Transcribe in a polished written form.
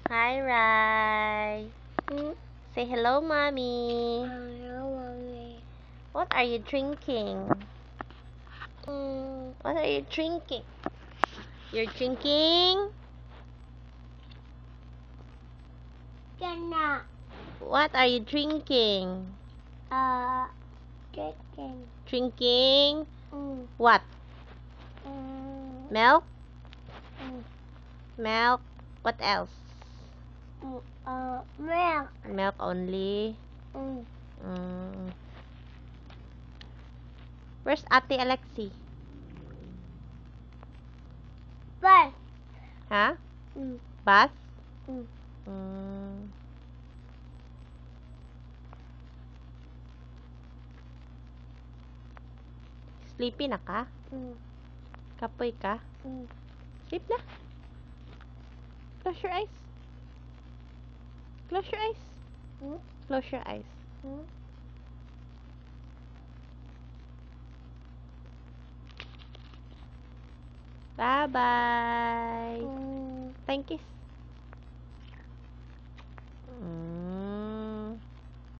Hi, Rai. Hmm? Say hello, Mommy. Hello, Mommy. What are you drinking? What are you drinking? You're drinking? Gonna, What are you drinking? chicken. Drinking Mm. what? Mm. Milk? Mm. Milk. What else? Milk. Milk only. Mm. Mm. Where's Ate Alexi? Bus. Huh? Mm. Bus? Mm. Mm. Sleepy na ka? Mm. Kapoy ka? Mm. Sleep na. Close your eyes. Close your eyes. Mm. Close your eyes. Mm. Bye-bye. Mm. Thank you.